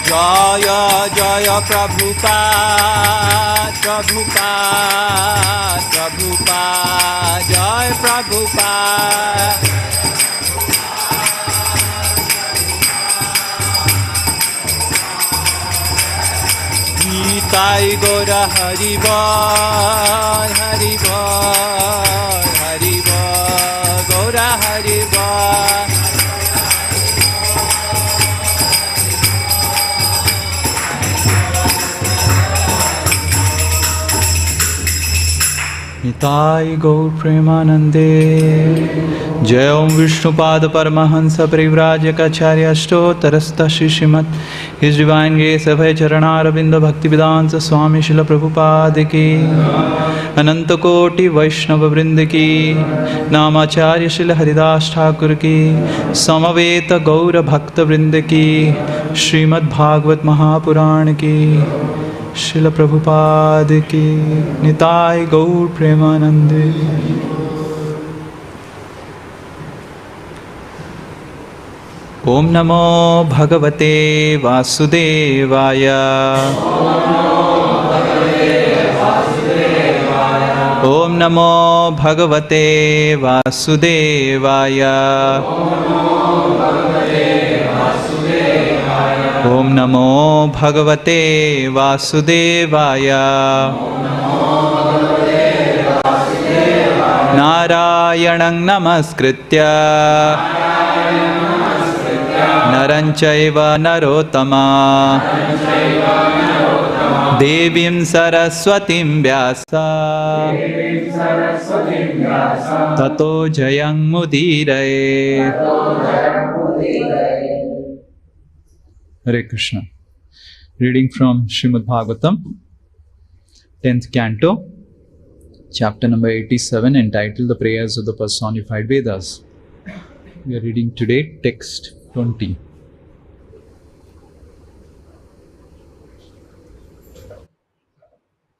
Jaya Jaya Prabhupada, Prabhupada, Prabhupada, Jai Prabhupada. Nitai Gora Haribol, Haribol, Haribol, Gora Haribol. Nitai Gaur Premanande. Jai Om Vishnupada Paramahansa Parivrajaka Ashtotarasta Srimad His Divine Grace Abhay Charanaravinda Bhakti Vedanta Swami Srila Prabhupada Ki Ananta Koti Vaishnava Vrinda Ki Namacharya Srila Haridas Thakur Ki Samaveta Gaura Bhakta Vrinda Ki Srimad Bhagavatam Mahapuran Ki Srila Prabhupada Ki Nitai Gaur Premanande. Om Namo Bhagavate Vasudevaya. Om Namo Bhagavate Vasudevaya. Om Namo Bhagavate Vasudevaya. Narayanang Namaskritya Naranchaiva Narottama Devim Saraswatim Vyasa Tato Jayang Mudiraye. Hare Krishna. Reading from Srimad Bhagavatam, 10th Canto, chapter number 87, entitled The Prayers of the Personified Vedas. We are reading today text 20.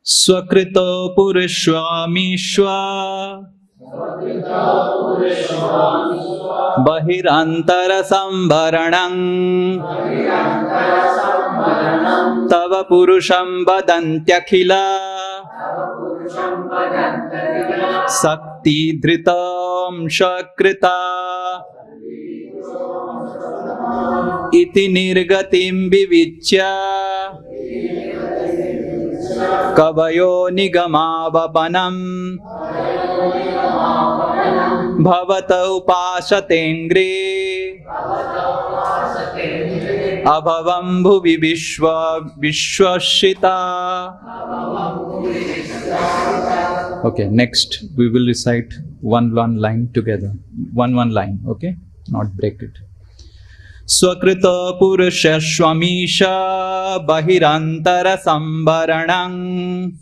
Swakrito Purushvamishva Bahirantara Sambaranam Tava Purusham Vadantyakila Sakti Dhritam Shakrita Iti Nirgatim Vivichya Kavayo Nigamavapanam Bhavata Upasatengri Abhavam Bhuvi Vishwashita. Okay, next we will recite one line together. One line, okay? Not break it. Swakrita Purusha Swamisha Bahirantara Sambaranam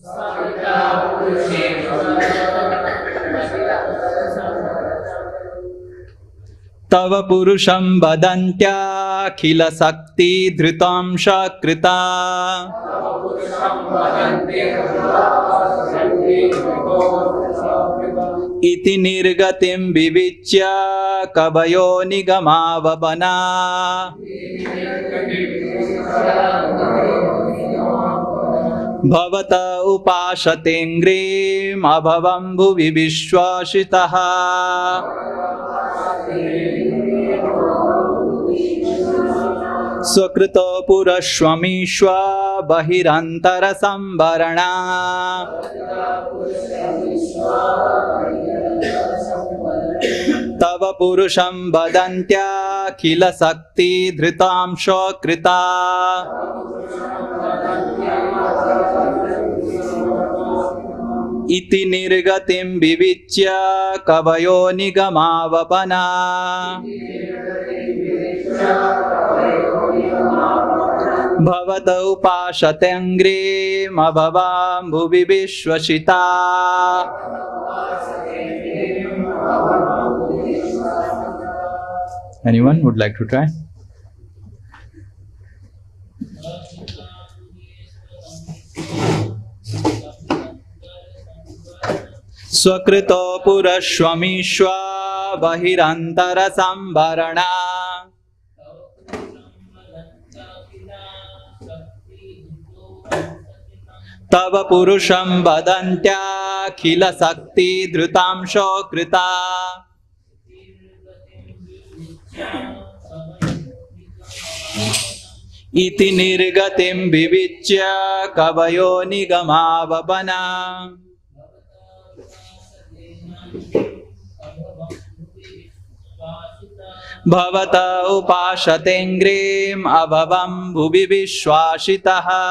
Tava Purusham Vadantya Khila Sakti Dhritam Shakrita Iti Nirgatim Vivichya Kavayo Nigamavapana Bhavata Upashatengrim Abhavam Bhuvi Vishwashitaha. Swakrito Purashvamishva Bahirantara Sambarana Tava Purusham Vadantya Khila Sakti Dhritam Shakrita Iti Nirgatim Vivichya Kavayo Nigamavapana Bhavata Upashatengri Abhavam Bhuvi Vishwashita. Anyone would like to try? Swakrito Purashvamishva Bahirantara Sambarana Tava purusham vadantya khila sakti dhrutamsho krita. Iti nirgatim vivicya kavayo nigamavapana. Bhavata upashatengrim abhavam bhuvi vishwashitaha.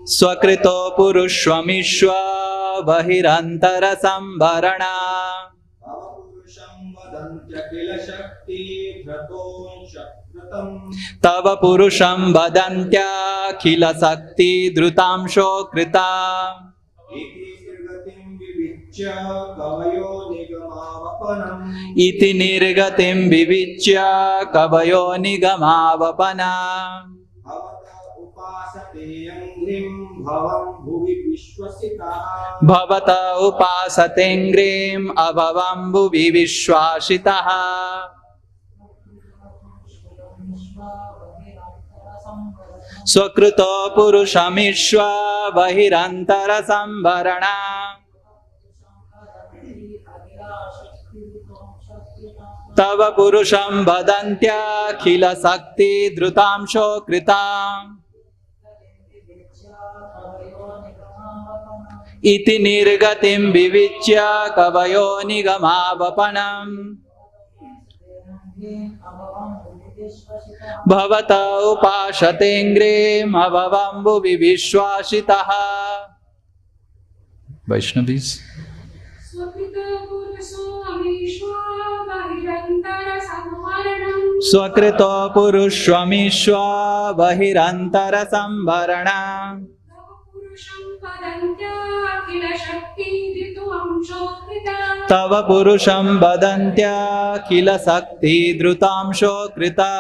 Swakrito purushvamishva bahirantara samvarana. Tava purusham vadantya khila sakti dhrutamsho krita. Iti nirgatim vivicya kavayo nigamavapana. Bhavata upasatengrim abhavam bhuvi vishwashitaha. Swakrito purushamishva bahirantara samvarana. Tava purusham vadantya khila sakti dhrutamsho krita. Iti nirgatim vivicya kavayo nigamavapanam. Bhavata upashatengrim abhavam bhuvi vishwashitaha. Vaishnavis. Swakrito purushvamishva bahirantara samvarana. Tava purusham vadantya khila sakti dhrutamsho krita.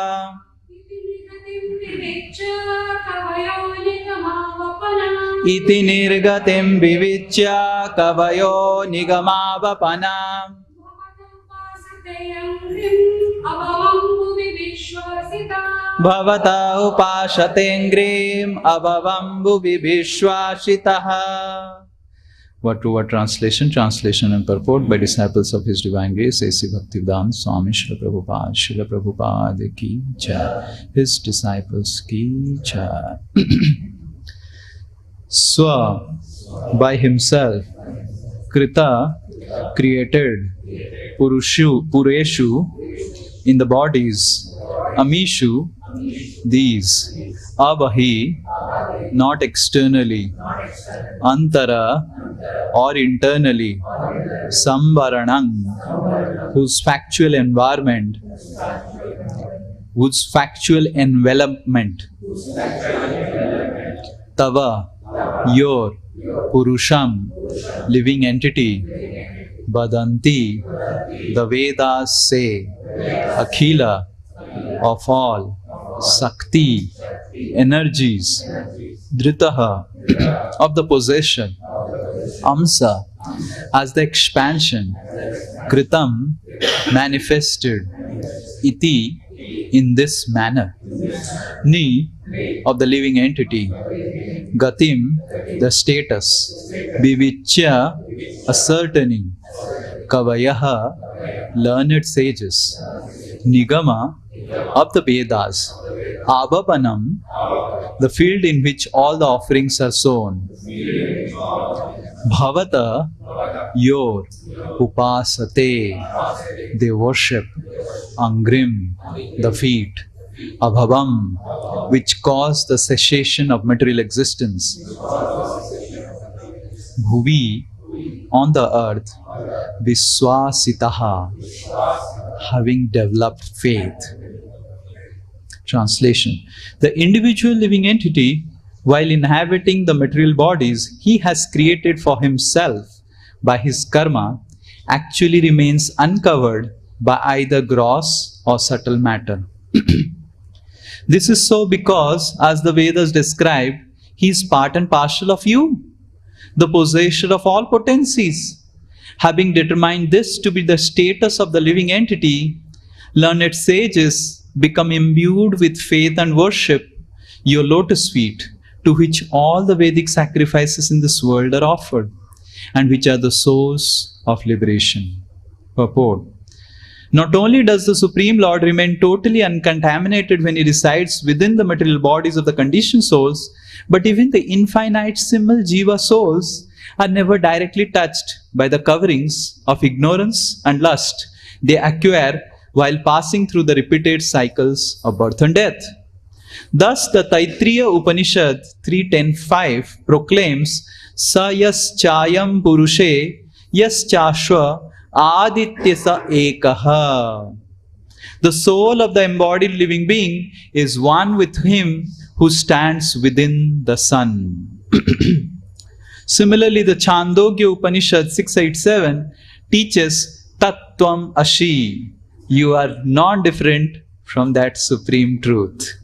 Iti nirgatim vivicya kavayo nigamavapana. Bhavata upashatengrim abhavam bhuvi vishwashitaha. Word to word translation, translation and purport by disciples of His Divine Grace, A.C. Bhaktivedanta Swami Srila Prabhupada ki jai. His disciples ki jai. Swa, by himself. Krita, created. Pureshu, in the bodies. Amishu, these. Abahi, not externally. Antara, or internally. Samvaranang, whose factual environment, whose factual envelopment. Tava, your. Purusham, living entity. Badanti, the Vedas say. Akhila, of all. Sakti, energies. Dhritaha, of the possession. Amsa, as the expansion. Kritam, manifested. Iti, in this manner. Ni, of the living entity. Gatim, the status. Vivichya, ascertaining. Kavayaha, learned sages. Nigama, of the Vedas. Abhapanam, the field in which all the offerings are sown. Bhavata, your. Upasate, they worship. Angrim, the feet. Abhavam, which cause the cessation of material existence. Bhuvi, on the earth. Viswasitaha, having developed faith. Translation. The individual living entity, while inhabiting the material bodies he has created for himself by his karma, actually remains uncovered by either gross or subtle matter. This is so because, as the Vedas describe, he is part and parcel of you, the possessor of all potencies. Having determined this to be the status of the living entity, learned sages become imbued with faith and worship your lotus feet, to which all the Vedic sacrifices in this world are offered, and which are the source of liberation. Purport. Not only does the Supreme Lord remain totally uncontaminated when he resides within the material bodies of the conditioned souls, but even the infinitesimal Jiva souls are never directly touched by the coverings of ignorance and lust they acquire while passing through the repeated cycles of birth and death. Thus, the Taittiriya Upanishad 3.10.5 proclaims, Sa yas chayam purushe yas chashva adityasa ekaha. The soul of the embodied living being is one with him who stands within the sun. Similarly, the Chandogya Upanishad 6.8.7 teaches Tattvam Ashi. You are non-different from that supreme truth.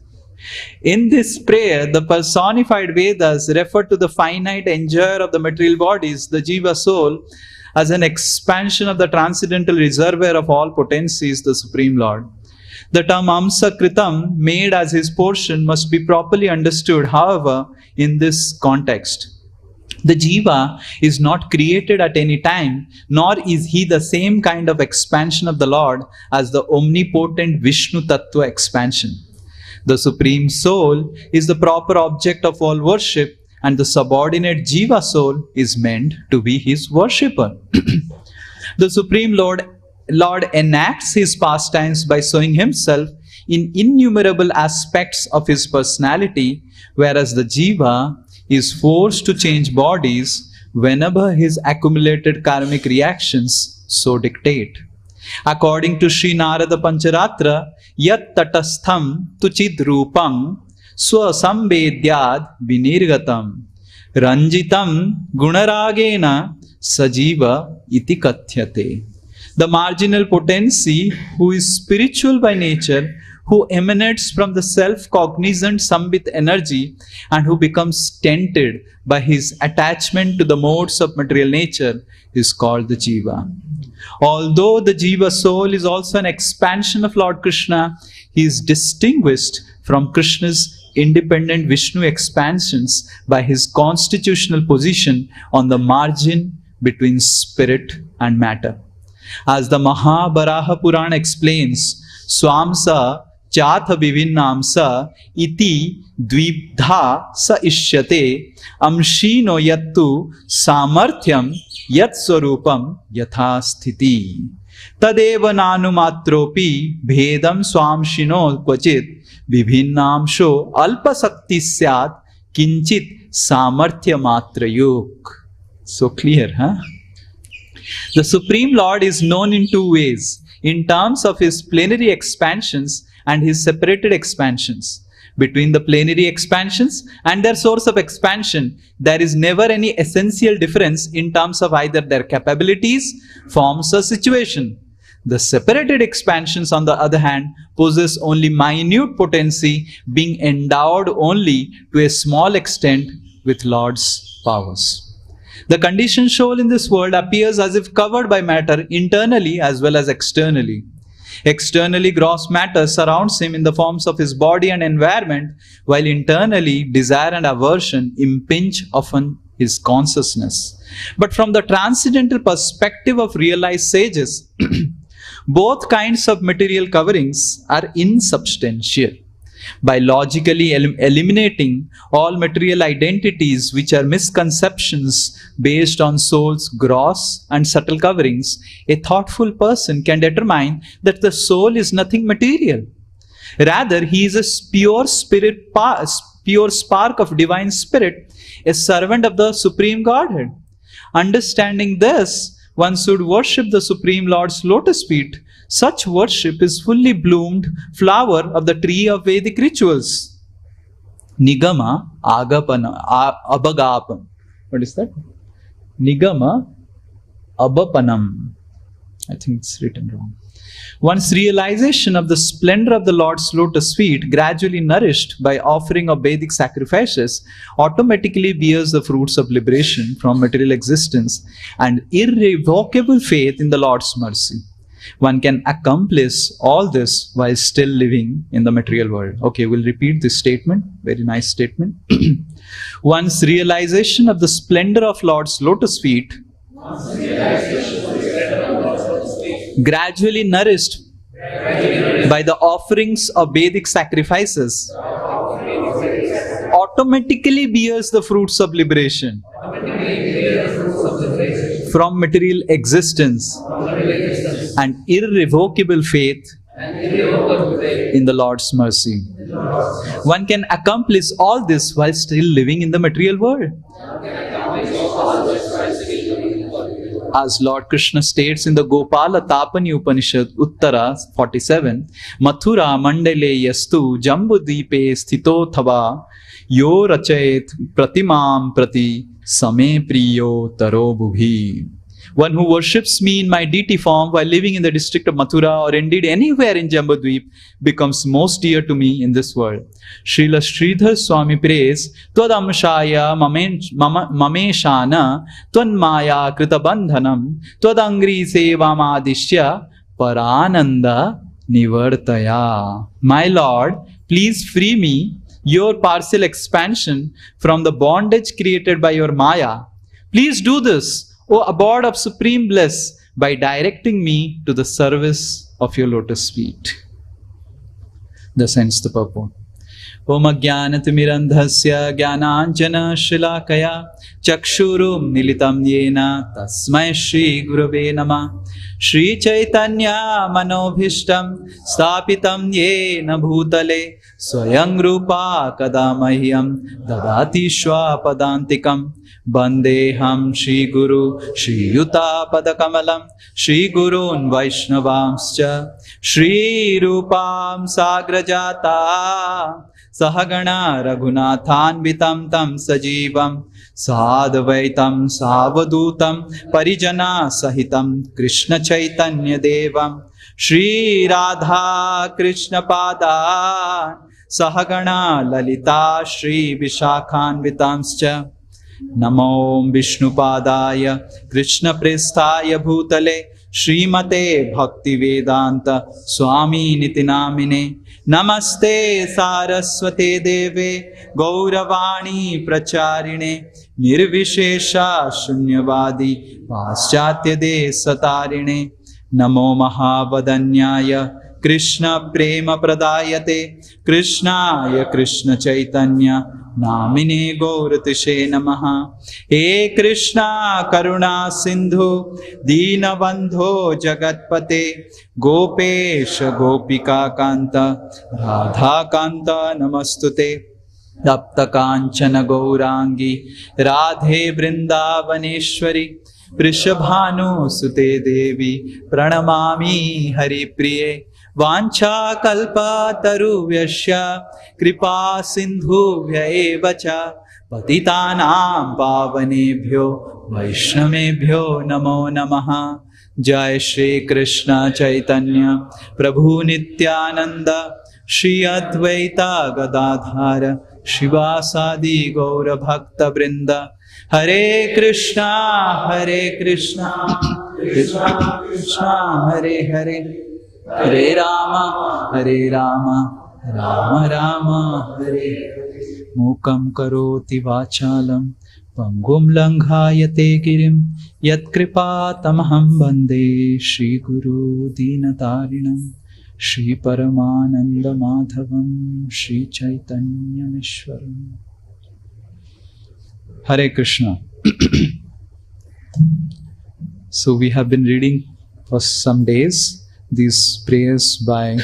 In this prayer, the personified Vedas refer to the finite enjoyer of the material bodies, the Jiva soul, as an expansion of the transcendental reservoir of all potencies, the Supreme Lord. The term Amsa Kritam, made as his portion, must be properly understood, however, in this context. The Jiva is not created at any time, nor is he the same kind of expansion of the Lord as the omnipotent Vishnu Tattva expansion. The Supreme Soul is the proper object of all worship, and the subordinate Jiva Soul is meant to be his worshipper. The Supreme Lord enacts his pastimes by showing himself in innumerable aspects of his personality, whereas the Jiva is forced to change bodies whenever his accumulated karmic reactions so dictate. According to Sri Narada Pancharatra, Yat tatastham tuchid rupam swasamvedyad vinirgatam ranjitam gunaragena sajiva iti kathyate. The marginal potency, who is spiritual by nature, who emanates from the self-cognizant Sambit energy, and who becomes tainted by his attachment to the modes of material nature, is called the Jiva. Although the Jiva soul is also an expansion of Lord Krishna, he is distinguished from Krishna's independent Vishnu expansions by his constitutional position on the margin between spirit and matter. As the Mahabharaha Purana explains, Swamsa Chatha Vivinnamsa iti dvibdha sa ishyate amshino yattu samarthyam yat swarupam yatha sthiti tadeva nanu matropi bhedam swamshino kvachit vivinnamsho alpa sakti syat kinchit samarthya matrayuk. So clear, huh? The Supreme Lord is known in two ways, in terms of his plenary expansions and his separated expansions. Between the plenary expansions and their source of expansion, there is never any essential difference in terms of either their capabilities, forms, or situation. The separated expansions, on the other hand, possess only minute potency, being endowed only to a small extent with Lord's powers. The conditioned soul in this world appears as if covered by matter internally as well as externally. Externally, gross matter surrounds him in the forms of his body and environment, while internally, desire and aversion impinge upon his consciousness. But from the transcendental perspective of realized sages, both kinds of material coverings are insubstantial. By logically eliminating all material identities which are misconceptions based on soul's gross and subtle coverings, a thoughtful person can determine that the soul is nothing material. Rather, he is a pure spark of divine spirit, a servant of the Supreme Godhead. Understanding this, one should worship the Supreme Lord's lotus feet. Such worship is fully bloomed flower of the tree of Vedic rituals. Nigama abhagapam. What is that? Nigama abhapanam. I think it's written wrong. One's realization of the splendor of the Lord's lotus feet, gradually nourished by offering of Vedic sacrifices, automatically bears the fruits of liberation from material existence and irrevocable faith in the Lord's mercy. One can accomplish all this while still living in the material world. Okay, we'll repeat this statement. Very nice statement. One's realization of the splendor of Lord's lotus feet, gradually nourished by the offerings of Vedic sacrifices, automatically bears the fruits of liberation from material existence and irrevocable faith in the Lord's mercy. One can accomplish all this while still living in the material world. As Lord Krishna states in the Gopala Tapani Upanishad, Uttara 47, Mathura Mandale Yastu Jambudipe Sthito Thava Yo Rachayet Pratimam Prati Same Priyo Taro Bhubhi. One who worships me in my deity form while living in the district of Mathura or indeed anywhere in Jambudvip becomes most dear to me in this world. Srila Sridhar Swami prays, Twadamshaya mameshana twanmaya kritabandhanam twadangri sevamadishya parananda nivartaya. My Lord, please free me, your partial expansion, from the bondage created by your Maya. Please do this, O abode of supreme bliss, by directing me to the service of your lotus feet. Thus ends the purport. Om Ajnanatimirandhasya Jnananjana Shilakaya Chakshurum Nilitam Yena Tasmai Shri Gurave Namah. Shri Chaitanya Manobhishtam Stapitam Yena Bhutale Swayang Rupa Kadamahyam Dadati Shwa Padantikam. Bandeham Shri Guru Shri Yuta Padakamalam Shri Gurun Vaishnavamscha Shri Rupam Sagrajata Sahagana Raghunathanvitam Tam Sajivam Sadvaitam Savadutam Parijana Sahitam Krishna Chaitanya Devam Shri Radha Krishna Pada Sahagana Lalita Shri Vishakhanvitamscha Namo Vishnupadaya Krishna Prestaya Bhutale Srimate Bhakti Vedanta Swami Nitinamine Namaste Saraswate Deve Gauravani Pracharine Nirvishesha Shunyavadi Paschatya De Satarine Namo Mahavadanyaya Krishna Prema Pradayate Krishnaya Krishna Chaitanya Namine Gauratishe Namaha. He Krishna Karuna Sindhu Dinabandho Jagatpate Gopesha Gopika Kanta Radha Kanta Namastute Tapta Kanchana Gaurangi Radhe Vrindavaneshwari Prishabhanu Sute Devi Pranamami Hari Priye Vancha kalpa taruvyasya kripa sindhuvya evacha patitanam pavanebhyo vaishnavebhyo namo namaha. Jai Shri Krishna Chaitanya Prabhu Nityananda Shri Advaita Gadadhara Shivasadi Gaura Bhakta Vrinda. Hare Krishna Krishna Krishna Hare Hare Hare Rama, Rama Rama, Hare Hare. Mukam karoti vachalam, pangum langhayate girim, yat kripa tamaham bande, Shri Guru Dinatarinam, Shri Paramananda Madhavam, Shri Chaitanya Mishwaram. Hare Krishna. So we have been reading for some days these prayers by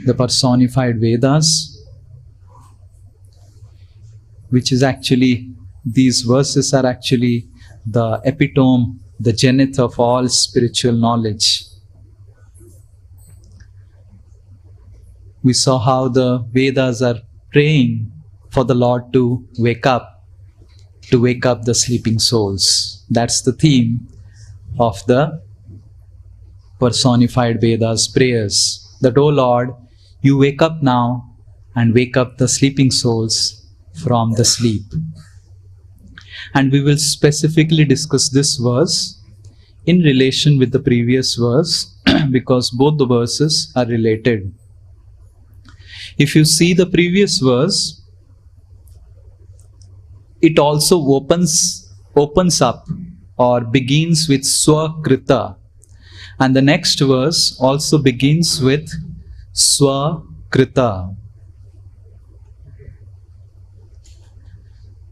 the personified Vedas, which is actually, these verses are actually the epitome, the zenith of all spiritual knowledge. We saw how the Vedas are praying for the Lord to wake up the sleeping souls. That's the theme of the personified Vedas prayers, that, O Lord, you wake up now and wake up the sleeping souls from the sleep. And we will specifically discuss this verse in relation with the previous verse because both the verses are related. If you see the previous verse, it also opens up or begins with Swakrita. And the next verse also begins with Swakrita.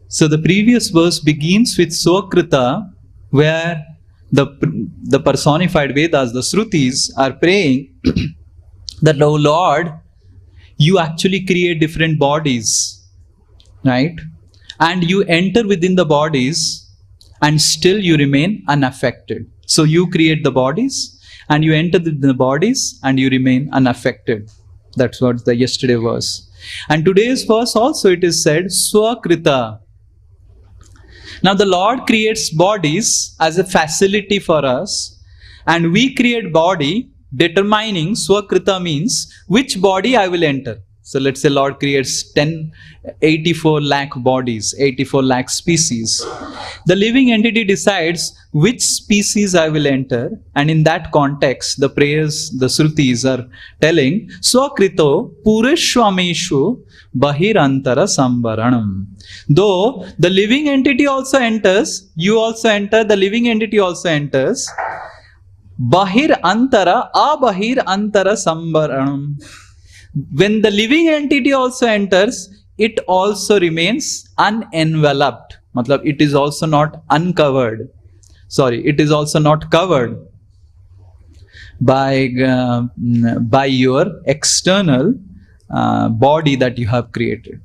So the previous verse begins with Swakrita, where the personified Vedas, the Shrutis, are praying that, oh Lord, you actually create different bodies, right? And you enter within the bodies and still you remain unaffected. So you create the bodies and you enter the bodies and you remain unaffected. That's what the yesterday verse. And today's verse also it is said, Swakrita. Now the Lord creates bodies as a facility for us, and we create body determining. Swakrita means which body I will enter. So let's say Lord creates 84 lakh bodies, 84 lakh species. The living entity decides which species I will enter, and in that context, the prayers, the Shrutis are telling, Swakrito Purishwameshu Bahirantara Sambaranam. Though the living entity also enters, you also enter, the living entity also enters. Bahir Antara, Abahir Antara Sambaranam. When the living entity also enters, it also remains unenveloped. Matlab, it is also not uncovered. It is also not covered by your external body that you have created.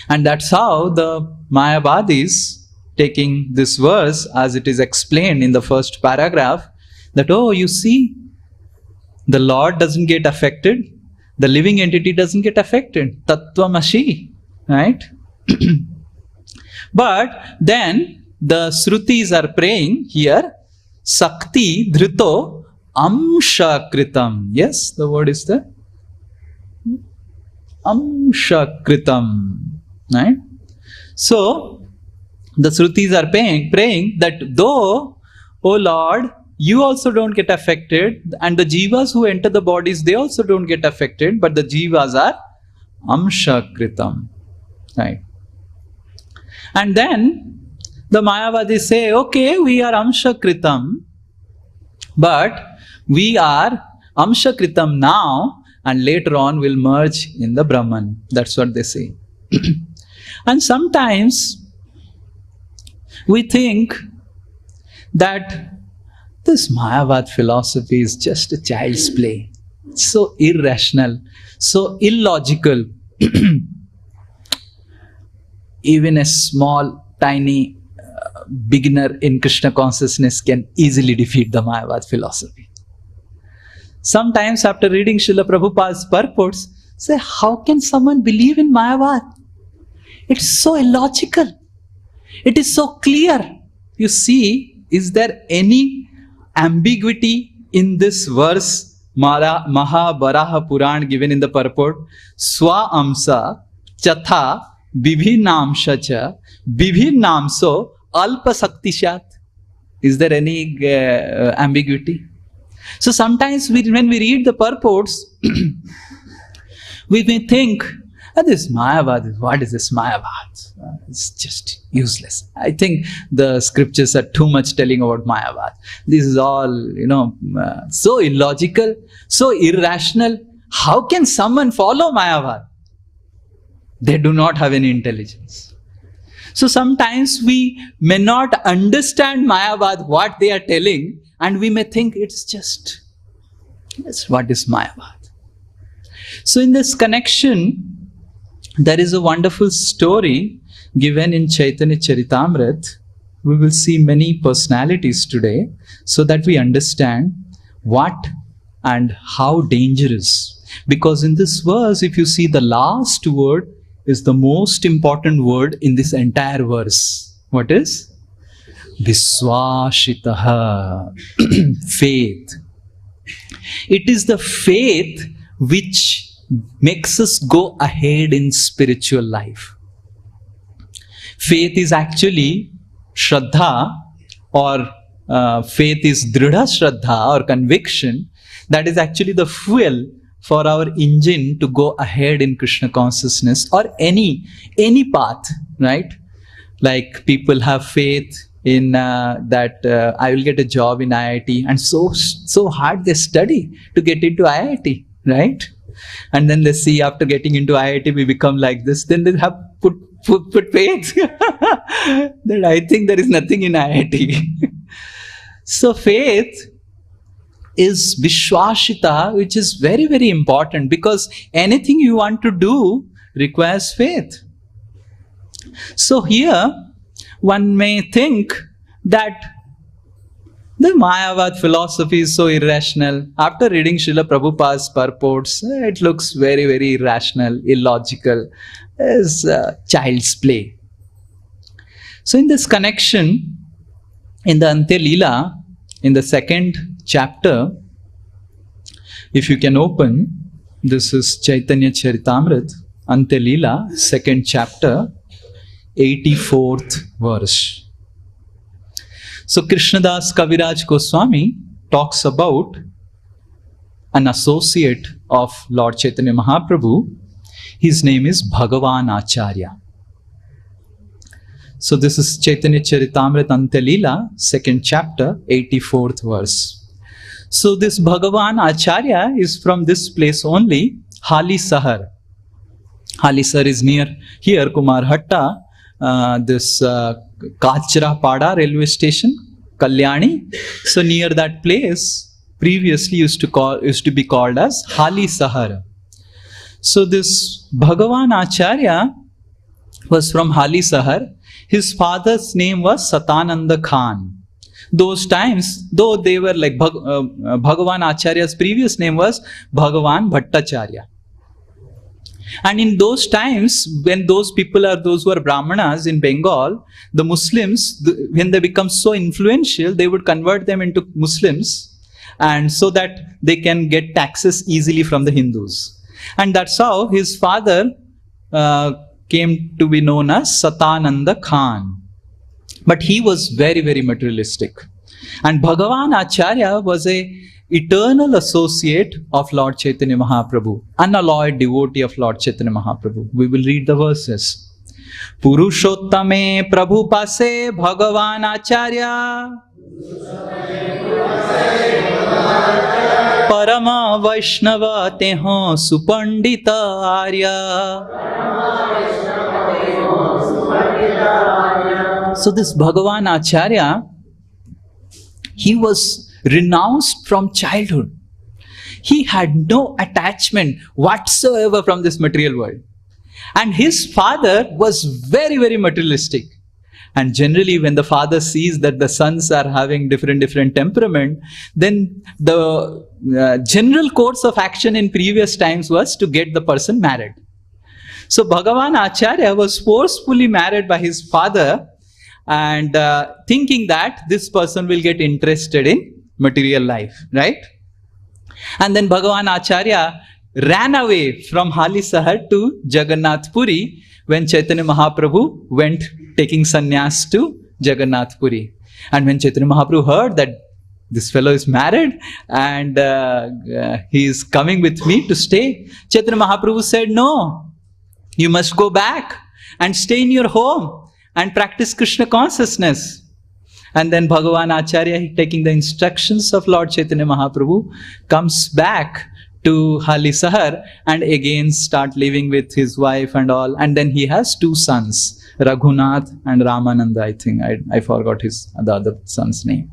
And that's how the Mayavadis, taking this verse as it is explained in the first paragraph, that, oh, you see, the Lord doesn't get affected, the living entity doesn't get affected. Tattvamasi, right? But then the Shrutis are praying here, Sakti Dhrito Amshakritam. Yes, the word is there. Amshakritam. Right? So, the Shrutis are praying that though, O Lord, you also don't get affected, and the jivas who enter the bodies, they also don't get affected, but the jivas are amshakritam. Right? And then the Mayavadis say, okay, we are amshakritam, but we are amshakritam now, and later on we'll merge in the Brahman. That's what they say. And sometimes we think that this Mayavad philosophy is just a child's play. It's so irrational, so illogical. Even a small, tiny beginner in Krishna consciousness can easily defeat the Mayavad philosophy. Sometimes after reading Srila Prabhupada's purports, say, how can someone believe in Mayavad? It's so illogical. It is so clear. You see, is there any ambiguity in this verse, Mahabaraha Puran given in the purport? Swa Amsa Chatha Bibhinamsha Cha Bibhinamso Alpa Saktishat. Is there any ambiguity? So sometimes when we read the purports, we may think, this Mayavad, what is this Mayavad? It's just useless. I think the scriptures are too much telling about Mayavad. This is all, so illogical, so irrational. How can someone follow Mayavad? They do not have any intelligence. So sometimes we may not understand Mayavad, what they are telling, and we may think it's just, yes, what is Mayavad? So in this connection, there is a wonderful story given in Chaitanya Charitamrita. We will see many personalities today so that we understand what and how dangerous. Because in this verse, if you see, the last word is the most important word in this entire verse. What is? Viswashitaha. Faith. It is the faith which makes us go ahead in spiritual life. Faith is actually Shraddha, or faith is dridha shraddha or conviction, that is actually the fuel for our engine to go ahead in Krishna consciousness or any path, right? Like people have faith in that I will get a job in IIT, and so hard they study to get into IIT, right? And then they see after getting into IIT we become like this, then they have put faith that I think there is nothing in IIT. So faith is Vishwashita, which is very, very important, because anything you want to do requires faith. So here one may think that the Mayavad philosophy is so irrational. After reading Srila Prabhupada's purports, it looks very, very irrational, illogical, as child's play. So in this connection, in the Antya Leela, in the second chapter, if you can open, this is Chaitanya Charitamrita, Antya Leela, second chapter, 84th verse. So Krishnadas Kaviraj Goswami talks about an associate of Lord Chaitanya Mahaprabhu. His name is Bhagavan Acharya. So this is Chaitanya Charitamrita Antya Leela, second chapter, 84th verse. So this Bhagavan Acharya is from this place only, Hali Sahar. Hali Sahar is near here, Kumarhatta, this Kachra Pada railway station, Kalyani. So near that place, previously used to be called as Hali Sahar. So this Bhagavan Acharya was from Hali Sahar. His father's name was Satananda Khan. Those times, though they were like Bhagavan Acharya's previous name was Bhagavan Bhattacharya. And in those times, when those people are those who are Brahmanas in Bengal, the Muslims, when they become so influential, they would convert them into Muslims, and so that they can get taxes easily from the Hindus. And that's how his father came to be known as Satananda Khan. But he was very, very materialistic. And Bhagavan Acharya was a eternal associate of Lord Chaitanya Mahaprabhu, unalloyed devotee of Lord Chaitanya Mahaprabhu. We will read the verses. Purushottame Prabhu Pase Bhagavan Acharya Parama Vaishnava Teho Supandita Arya. So this Bhagavan Acharya, he was renounced from childhood. He had no attachment whatsoever from this material world. And his father was very, very materialistic. And generally when the father sees that the sons are having different temperament, then the general course of action in previous times was to get the person married. So Bhagavan Acharya was forcefully married by his father, and thinking that this person will get interested in material life, right? And then Bhagavan Acharya ran away from Hali Sahar to Jagannath Puri when Chaitanya Mahaprabhu went taking sannyas to Jagannath Puri. And when Chaitanya Mahaprabhu heard that this fellow is married and he is coming with me to stay, Chaitanya Mahaprabhu said, no, you must go back and stay in your home and practice Krishna consciousness. And then Bhagavan Acharya, taking the instructions of Lord Chaitanya Mahaprabhu, comes back to Hali Sahar and again start living with his wife and all. And then he has two sons, Raghunath and Ramananda, I think. I forgot the other son's name.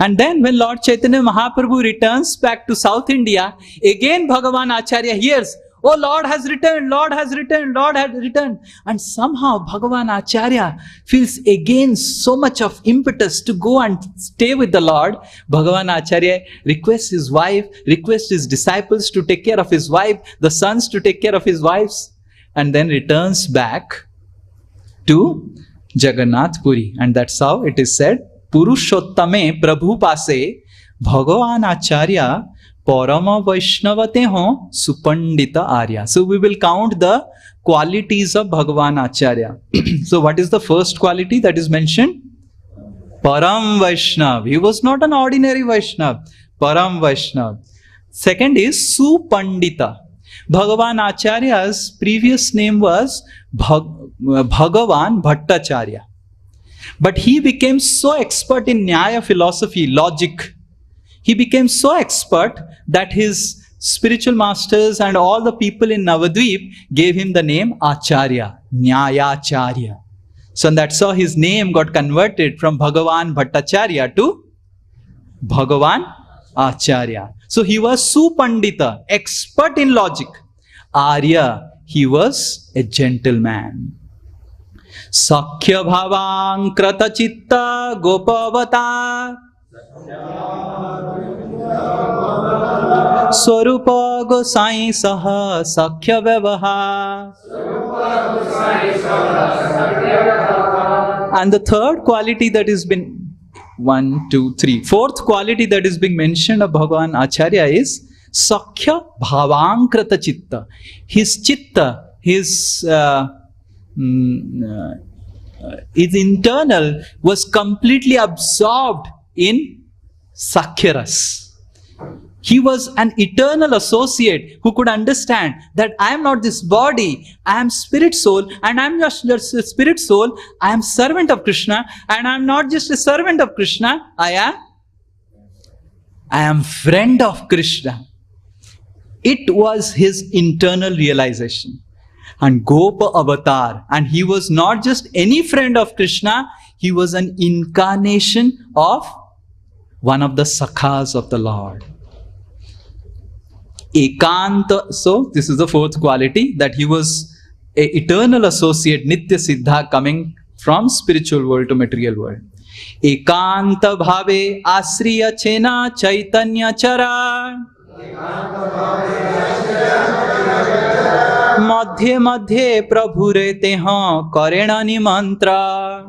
And then when Lord Chaitanya Mahaprabhu returns back to South India, again Bhagavan Acharya hears, oh, Lord has returned, Lord has returned, Lord has returned. And somehow Bhagavan Acharya feels again so much of impetus to go and stay with the Lord. Bhagavan Acharya requests his wife, requests his disciples to take care of his wife, the sons to take care of his wives, and then returns back to Jagannath Puri. And that's how it is said, Purushottame Prabhu Pase Bhagavan Acharya Parama Vaishnavateho Supandita Arya. So we will count the qualities of Bhagavan Acharya. So what is the first quality that is mentioned? Param Vaishnav. He was not an ordinary Vaishnav. Param Vaishnav. Second is Supandita. Bhagavan Acharya's previous name was Bhagavan Bhattacharya. But he became so expert in Nyaya philosophy, logic. He became so expert that his spiritual masters and all the people in Navadvip gave him the name Acharya, Nyayacharya. So that's how his name got converted from Bhagavan Bhattacharya to Bhagavan Acharya. So he was Supandita, expert in logic. Arya, he was a gentleman. Sakhya bhavang krata chitta gopavata Swarupa Gosai Saha Sakhya Vyavaha. And the third quality that has been fourth quality that is being mentioned of Bhagavan Acharya is Sakhya Bhavankrata Chitta. His chitta, his internal was completely absorbed in Sakhyaras. He was an eternal associate who could understand that I am not this body, I am spirit soul, and I am just a spirit soul, I am servant of Krishna, and I am not just a servant of Krishna, I am friend of Krishna. It was his internal realization. And Gopa Avatar, and he was not just any friend of Krishna, he was an incarnation of one of the Sakhas of the Lord. Ekanta, so this is the fourth quality, that he was an eternal associate, Nitya Siddha, coming from spiritual world to material world. Ekanta bhave asriya chena chaitanya chara madhye madhye prabhure teha karena nimantra.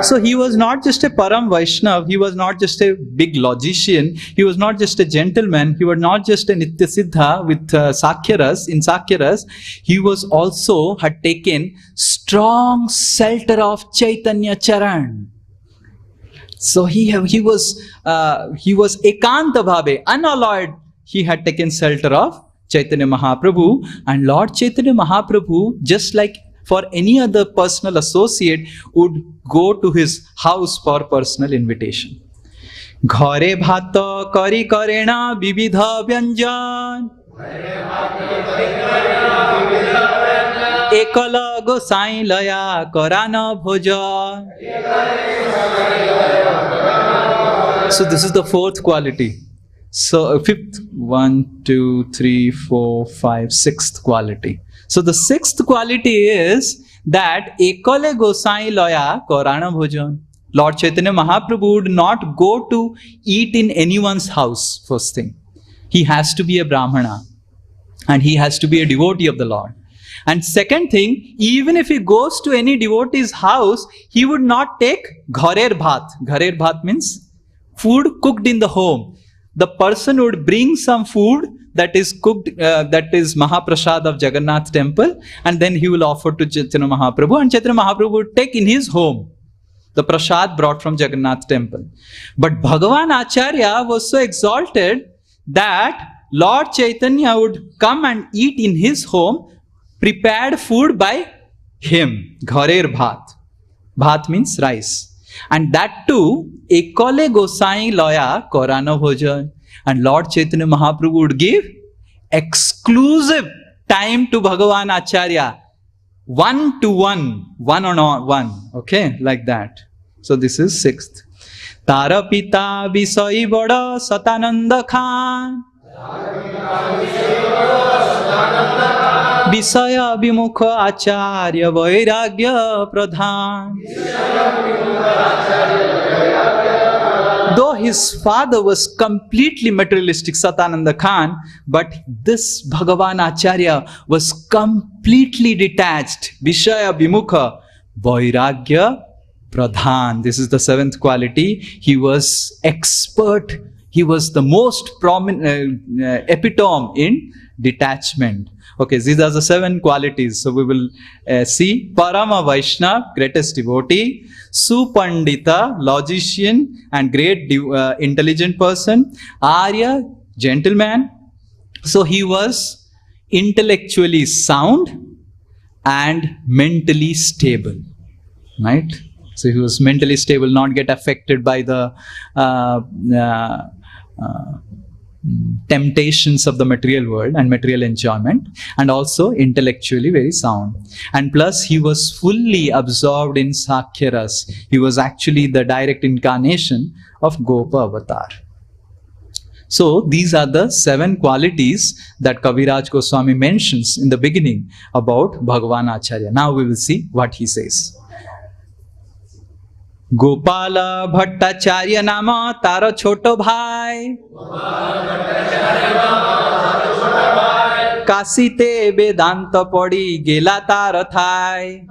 So he was not just a Param Vaishnav, he was not just a big logician, he was not just a gentleman, he was not just a Nitya Siddha with Sakhyaras, in Sakhyaras, he was also had taken strong shelter of Chaitanya Charan. So he was Ekanta Bhave, unalloyed, he had taken shelter of Chaitanya Mahaprabhu, and Lord Chaitanya Mahaprabhu, just like for any other personal associate, would go to his house for personal invitation. Ghare bhata kari karena vividha vyanjan ekala gosai laya karana bhojan. So this is the fourth quality. So fifth, 6th quality. So the sixth quality is that Ekale Gosai Loya Korana Bhojan. Lord Chaitanya Mahaprabhu would not go to eat in anyone's house, first thing. He has to be a Brahmana and he has to be a devotee of the Lord. And second thing, even if he goes to any devotee's house, he would not take Gharer Bhat. Gharer Bhat means food cooked in the home. The person would bring some food that is cooked, that is Mahaprasad of Jagannath temple, and then he will offer to Chaitanya Mahaprabhu, and Chaitanya Mahaprabhu would take in his home the prasad brought from Jagannath temple. But Bhagavan Acharya was so exalted that Lord Chaitanya would come and eat in his home prepared food by him, Gharer Bhat. Bhat means rice. And that too, Ekale Gosai Loya Korana Bhojan. And Lord Chaitanya Mahaprabhu would give exclusive time to Bhagavan Acharya. 1-to-1, one-on-one, okay, like that. So this is sixth. Tara Pita Visai Bada Satananda Khan Visaya Vimukha Acharya Vairagya Pradhan. Though his father was completely materialistic, Satananda Khan, but this Bhagavan Acharya was completely detached. Vishaya Vimukha, Vairagya Pradhan. This is the seventh quality. He was expert. He was the most prominent epitome in detachment. Okay, these are the 7 qualities. So we will see Parama Vaishnava, greatest devotee, Supandita, logician and great intelligent person, Arya, gentleman. So he was intellectually sound and mentally stable, right? So he was mentally stable, not get affected by the temptations of the material world and material enjoyment, and also intellectually very sound. And plus he was fully absorbed in Sakhya Ras. He was actually the direct incarnation of Gopa Avatar. So these are the 7 qualities that Kaviraj Goswami mentions in the beginning about Bhagavan Acharya. Now we will see what he says. Gopala Bhattacharya nama taro choto bhai, Kasite Vedanta padi gela tar thai.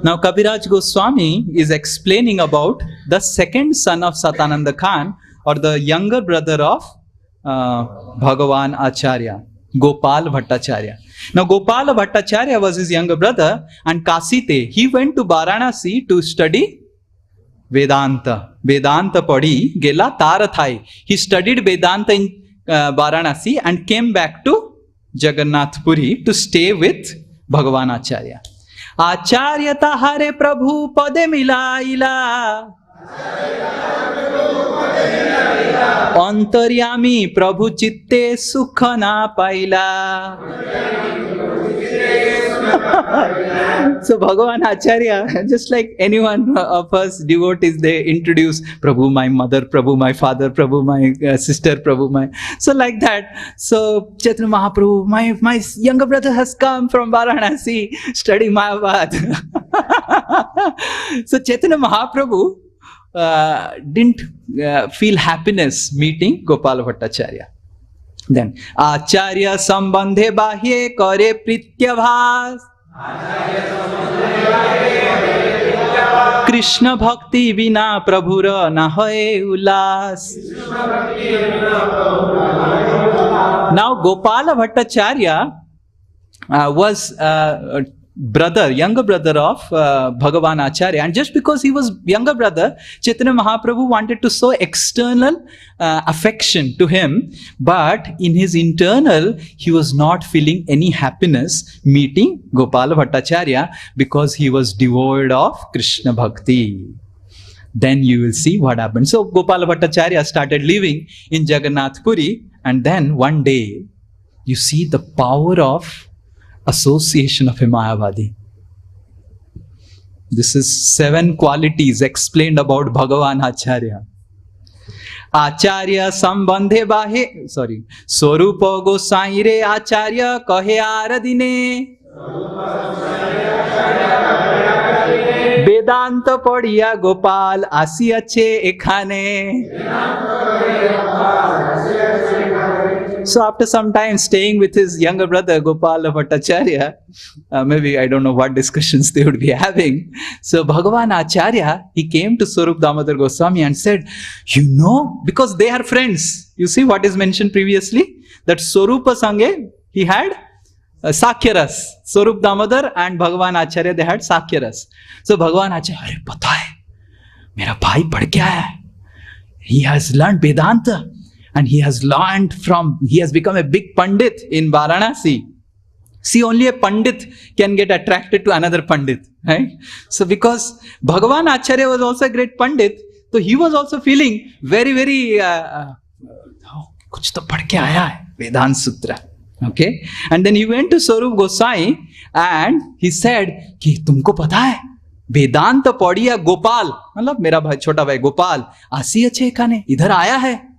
Now Kaviraj Goswami is explaining about the second son of Satananda Khan, or the younger brother of Bhagavan Acharya, Gopal Bhattacharya. Now Gopala Bhattacharya was his younger brother, and Kasite, he went to Varanasi to study Vedanta. Vedanta padi gela tar thai. He studied Vedanta in Varanasi and came back to Jagannath Puri to stay with Bhagavan Acharya. Acharya tahare Prabhu pade milaila, Antaryami Prabhu chitte sukha na paila. So Bhagavan Acharya, just like anyone of us devotees, they introduce Prabhu my mother, Prabhu my father, Prabhu my sister, Prabhu my... So like that. So Chaitanya Mahaprabhu, my younger brother has come from Varanasi studying Mahabharata. So Chaitanya Mahaprabhu didn't feel happiness meeting Gopala Bhattacharya. Then Acharya sambandhe bahye kare prityabhas, Krishna bhakti vina prabhura na hoye ulas. Now Gopala Bhattacharya was younger brother of Bhagavan Acharya, and just because he was younger brother, Chaitanya Mahaprabhu wanted to show external affection to him, but in his internal he was not feeling any happiness meeting Gopala Bhattacharya, because he was devoid of Krishna bhakti. Then you will see what happened. So Gopala Bhattacharya started living in Jagannath Puri, and then one day you see the power of association of a Mayavadi. This is 7 qualities explained about Bhagavan Acharya. Acharya sambandhe bahe, Swarupa Gosai re Acharya kahe aradine, Vedanta padiya Gopal asiyache ekhane. So after some time staying with his younger brother Gopala Bhattacharya, maybe I don't know what discussions they would be having. So Bhagavan Acharya, he came to Swarup Damodar Goswami and said, because they are friends. You see what is mentioned previously? That Swarupa Sange, he had Sakhya Ras. Swarup Damodar and Bhagavan Acharya, they had Sakhya Ras. So Bhagavan Acharya, अरे पता है, मेरा भाई पढ़ के आया है. He has learned Vedanta. And he has become a big Pandit in Varanasi. See, only a Pandit can get attracted to another Pandit, right? So because Bhagavan Acharya was also a great Pandit, so he was also feeling very, very, kuch to padh ke aaya hai, Vedanta Sutra. Okay? And then he went to Swarup Gosai and he said, कि तुमको पता है, वेदांत पढ़िया गोपाल, मतलब मेरा भाई छोटा भाई गोपाल, आसी अच्छे खाने इधर आया है.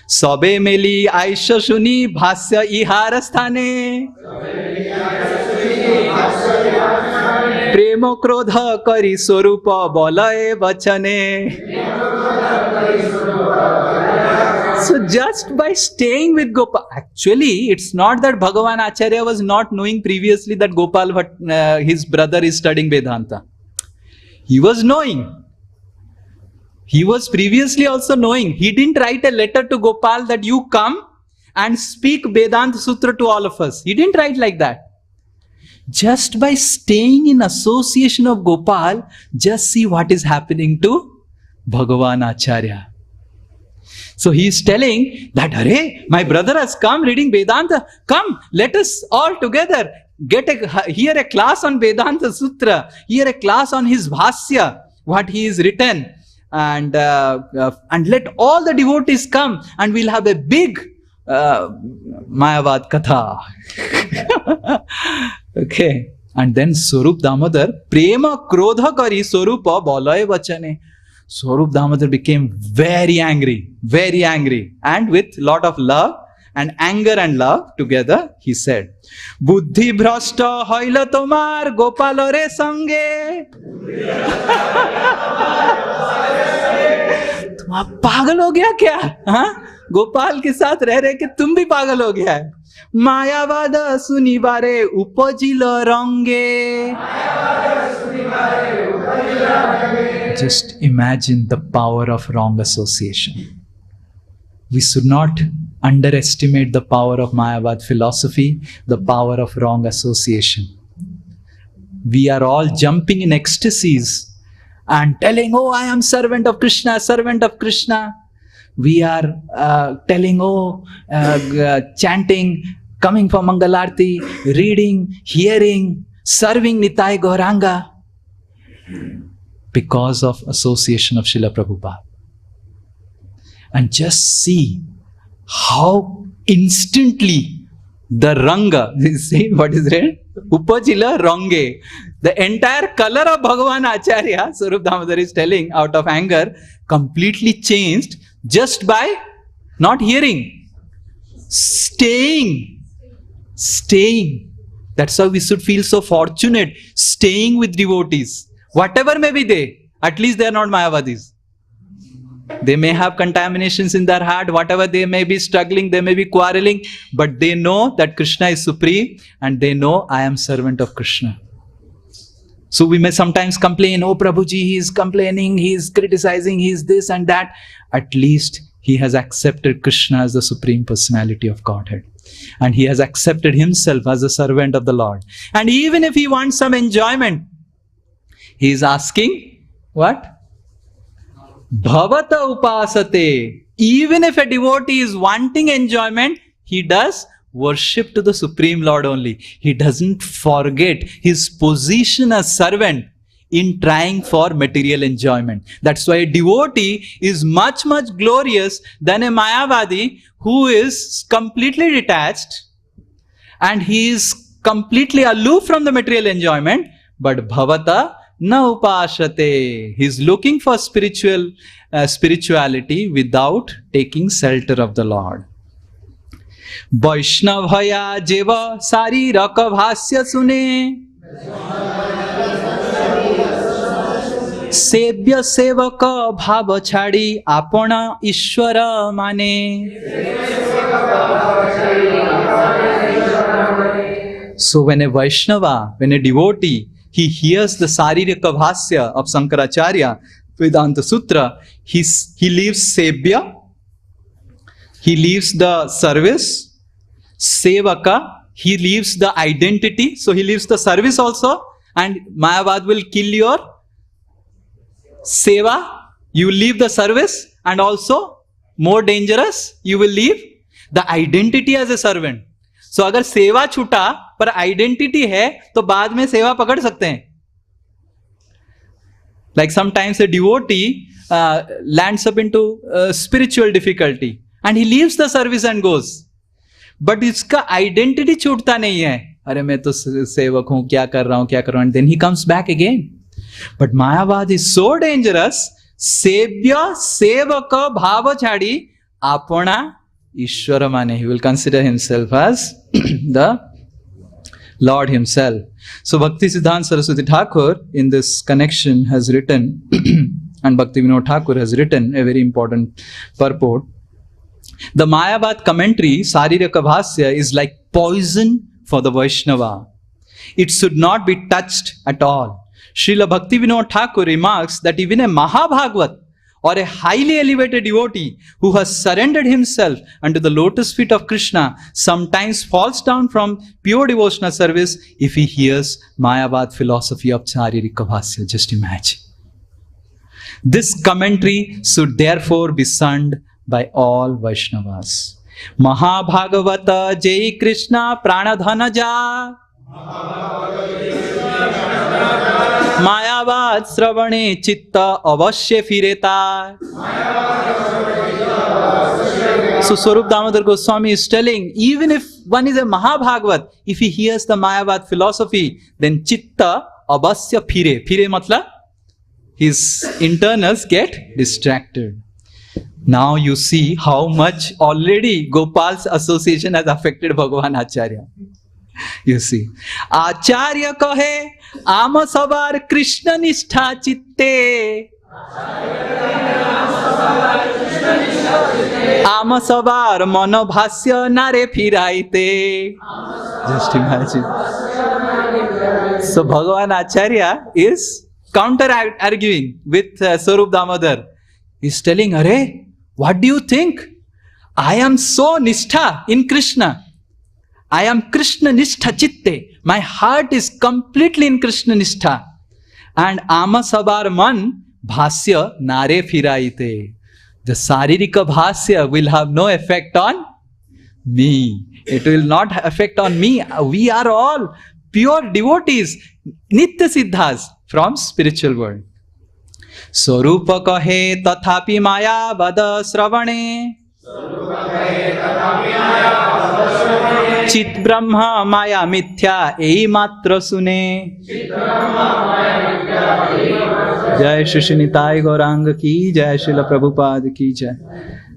सबे मेली आयश सुनी भाष्य इहार स्थाने, प्रेम क्रोध करी स्वरूप बोलय वचने. So just by staying with Gopal, actually it's not that Bhagavan Acharya was not knowing previously that Gopal, his brother, is studying Vedanta. He was knowing. He was previously also knowing. He didn't write a letter to Gopal that you come and speak Vedanta Sutra to all of us. He didn't write like that. Just by staying in association of Gopal, just see what is happening to Bhagavan Acharya. So he is telling that, Hare, my brother has come reading Vedanta. Come, let us all together hear a class on Vedanta Sutra, hear a class on his Bhasya, what he has written, and let all the devotees come, and we'll have a big Mayavad Katha. Okay. And then Swarup Damodar, Prema Krodha Kari Swarupa Bolay Vachane. Swarup Damodar became very angry, and with lot of love and anger and love together, he said, Buddhi Bhrashta Hoila Tomar Gopalore Sange. तुम पागल हो गया क्या? हाँ? गोपाल के साथ रह रहे कि तुम भी पागल हो गया है. मायावाद सुनिबारे उपजिल रंगे. Just imagine the power of wrong association. We should not underestimate the power of Mayavad philosophy, the power of wrong association. We are all jumping in ecstasies and telling, oh, I am servant of Krishna, servant of Krishna. We are telling, chanting, coming for Mangalarti, reading, hearing, serving Nitai Gauranga, because of association of Srila Prabhupada. And just see how instantly the Ranga, what is it? Upajila Range. The entire color of Bhagavan Acharya, Swarup Damodar is telling, out of anger, completely changed just by not hearing, staying. That's why we should feel so fortunate, staying with devotees. Whatever may be they, at least they are not Mayavadis. They may have contaminations in their heart, whatever they may be struggling, they may be quarreling, but they know that Krishna is supreme, and they know I am servant of Krishna. So we may sometimes complain, oh Prabhuji, he is complaining, he is criticizing, he is this and that. At least he has accepted Krishna as the Supreme Personality of Godhead. And he has accepted himself as a servant of the Lord. And even if he wants some enjoyment, he is asking, what? Bhavata upasate. Even if a devotee is wanting enjoyment, he does worship to the Supreme Lord only. He doesn't forget his position as servant in trying for material enjoyment. That's why a devotee is much, much glorious than a Mayavadi who is completely detached and he is completely aloof from the material enjoyment. But Bhavata na upashate. He is looking for spirituality without taking shelter of the Lord. Vaishnavaya jeva sari raka bhasya sune. Sebya sevaka bhava chhadi apana ishwara mane. So when a Vaishnava, when a devotee, he hears the Saririka Bhasya of Sankaracharya, Vedanta Sutra, he leaves Sebya, he leaves the service, Sevaka, he leaves the identity, so he leaves the service also, and Mayavad will kill your Seva, you will leave the service, and also, more dangerous, you will leave the identity as a servant. So अगर सेवा छूटा पर identity है तो बाद में सेवा पकड़ सकते हैं. Like sometimes a devotee lands up into spiritual difficulty and he leaves the service and goes. But इसका आइडेंटिटी छूटता नहीं है. अरे मैं तो सेवक हूं, क्या कर रहा हूं. And then he comes back again. But Mayavad is so dangerous. Sevya sevaka bhava chhadi apana Ishwara mane. He will consider himself as the Lord himself. So Bhakti Siddhanta Saraswati Thakur in this connection has written and Bhakti Vinod Thakur has written a very important purport. The Mayavad commentary Sariraka Bhasya is like poison for the Vaishnava. It should not be touched at all. Srila Bhakti Vinod Thakur remarks that even a Mahabhagavat or a highly elevated devotee who has surrendered himself unto the lotus feet of Krishna sometimes falls down from pure devotional service if he hears Mayavad philosophy of Charirika Bhasya. Just imagine. This commentary should therefore be shunned by all Vaishnavas. Mahabhagavata Jai Krishna Pranadhana Ja Mayavad Sravane Chitta Avashya Fireta. So Swarup Damodar Goswami is telling, even if one is a Mahabhagavat, if he hears the Mayavad philosophy, then Chitta Avashya Fire. Fire matla? His internals get distracted. Now you see how much already Gopal's association has affected Bhagavan Acharya. You see, Acharya kahe am sabar Krishna nishtha chitte, am sabar manobhasya nare phiraite. Just imagine. So Bhagavan Acharya is counter arguing with Swarup Damodar. He's telling, Arey, what do you think? I am so nishtha in Krishna. I am Krishna nishtha chitte. My heart is completely in Krishna nishtha. And ama sabar man bhasya nare phiraite. The saririka bhasya will have no effect on me. It will not affect on me. We are all pure devotees, nitya siddhas from spiritual world. Swarupa kahe tathapi maya vada sravane Chit Brahma Maya Mithya Ei Matra Sune. Jai Shri Nitai Gauranga ki Jai, Srila Prabhupada ki Jai.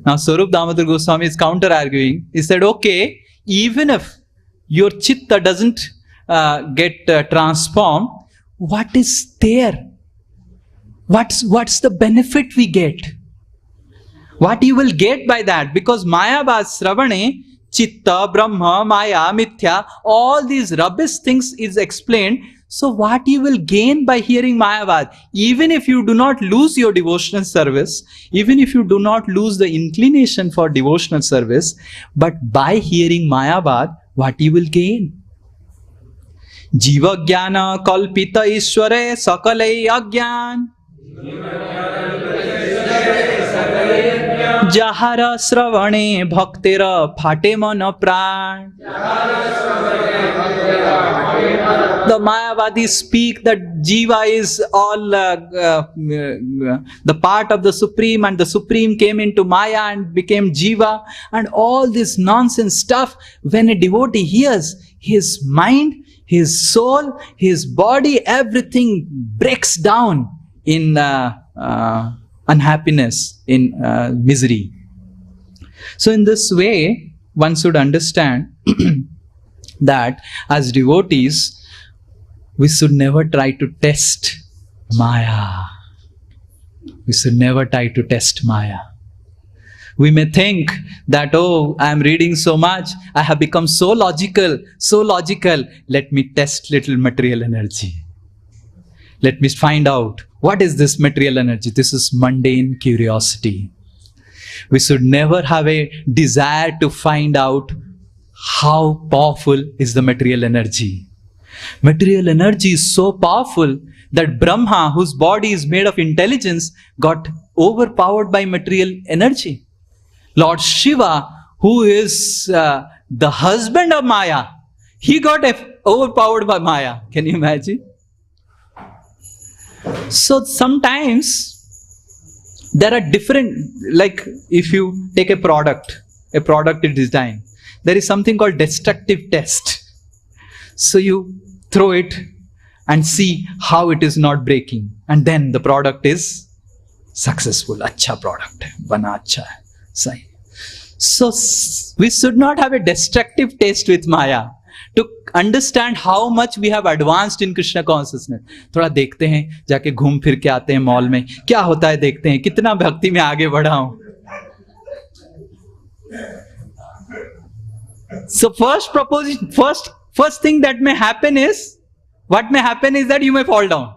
Now Swarup Damodar Goswami is counter arguing. He said, okay, even if your chitta doesn't get transformed, what is there? What's the benefit we get? What you will get by that? Because Mayavad Sravane, Chitta, Brahma, Maya, Mithya, all these rubbish things is explained. So what you will gain by hearing Mayavad? Even if you do not lose your devotional service, even if you do not lose the inclination for devotional service, but by hearing Mayavad, what you will gain? Jiva Jnana Kalpita Ishware Sakalai Agyan Jahara Sravane Bhaktira Phate Mana Pran. The Mayavadis speak that Jiva is all the part of the Supreme, and the Supreme came into Maya and became Jiva, and all this nonsense stuff. When a devotee hears, his mind, his soul, his body, everything breaks down in unhappiness, in misery. So in this way, one should understand that as devotees, we should never try to test Maya. We should never try to test Maya. We may think that, oh, I am reading so much, I have become so logical, let me test little material energy. Let me find out, what is this material energy? This is mundane curiosity. We should never have a desire to find out how powerful is the material energy. Material energy is so powerful that Brahma, whose body is made of intelligence, got overpowered by material energy. Lord Shiva, who is the husband of Maya, he got overpowered by Maya. Can you imagine? So sometimes there are different, like if you take a product is designed, there is something called destructive test. So you throw it and see how it is not breaking, and then the product is successful. Acha product, bana acha hai, sahi. So we should not have a destructive taste with Maya to understand how much we have advanced in Krishna consciousness. थोड़ा देखते हैं, जाके घूम फिर के आते हैं mall में, क्या होता है देखते हैं, कितना भक्ति में आगे बढ़ा हूं. So first thing that may happen is, what may happen is that you may fall down.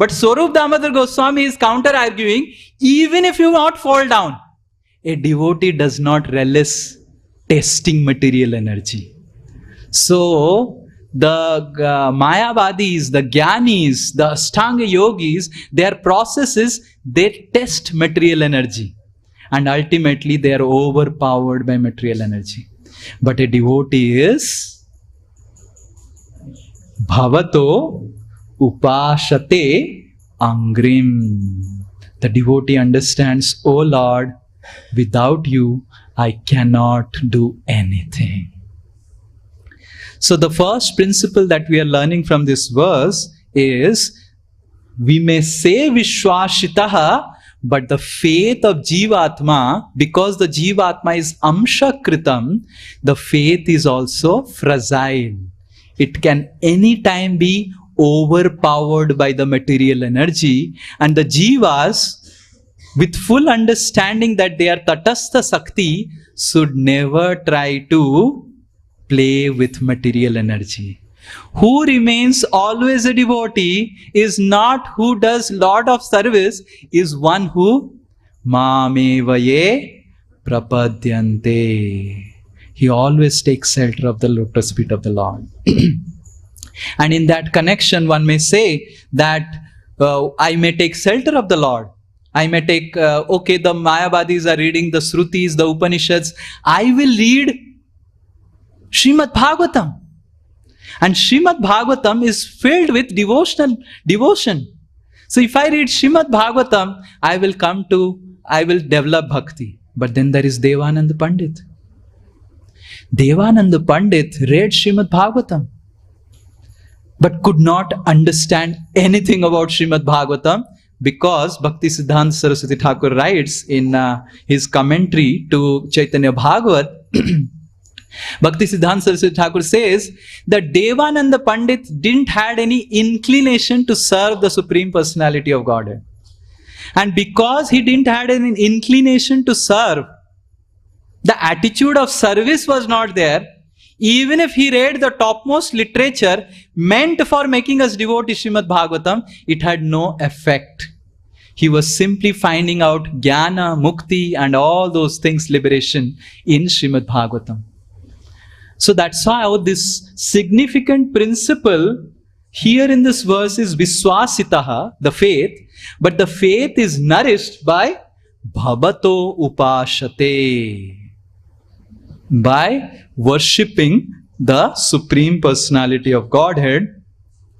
But Swarup Damodar Goswami is counter-arguing, even if you not fall down, a devotee does not relish testing material energy. So, the Mayavadis, the Jnanis, the Ashtanga Yogis, their process is they test material energy. And ultimately they are overpowered by material energy. But a devotee is Bhavato Upashate Angrim. The devotee understands, oh Lord, without you, I cannot do anything. So the first principle that we are learning from this verse is, we may say Vishwashitaha, but the faith of Jivatma, because the Jivatma is Amsha Kritam, the faith is also fragile. It can anytime be overpowered by the material energy, and the Jivas, with full understanding that they are Tatastha Sakti, should never try to play with material energy. Who remains always a devotee is not who does lot of service, is one who Mamevaye Prapadyante. He always takes shelter of the lotus feet of the Lord. And in that connection, one may say that I may take shelter of the Lord. I may take, the Mayavadis are reading the Shrutis, the Upanishads. I will read Srimad Bhagavatam. And Srimad Bhagavatam is filled with devotion. So if I read Srimad Bhagavatam, I will develop bhakti. But then there is Devananda Pandit. Devananda Pandit read Srimad Bhagavatam, but could not understand anything about Srimad Bhagavatam, because Bhakti Siddhanta Saraswati Thakur writes in his commentary to Chaitanya Bhagavat, Bhakti Siddhanta Saraswati Thakur says that Devananda Pandit didn't had any inclination to serve the Supreme Personality of Godhead. And because he didn't had an inclination to serve, the attitude of service was not there. Even if he read the topmost literature meant for making us devotee Srimad Bhagavatam, it had no effect. He was simply finding out jnana, mukti and all those things, liberation in Srimad Bhagavatam. So that's how this significant principle here in this verse is Viswasitaha, the faith, but the faith is nourished by Bhavato Upashate, by worshipping the Supreme Personality of Godhead.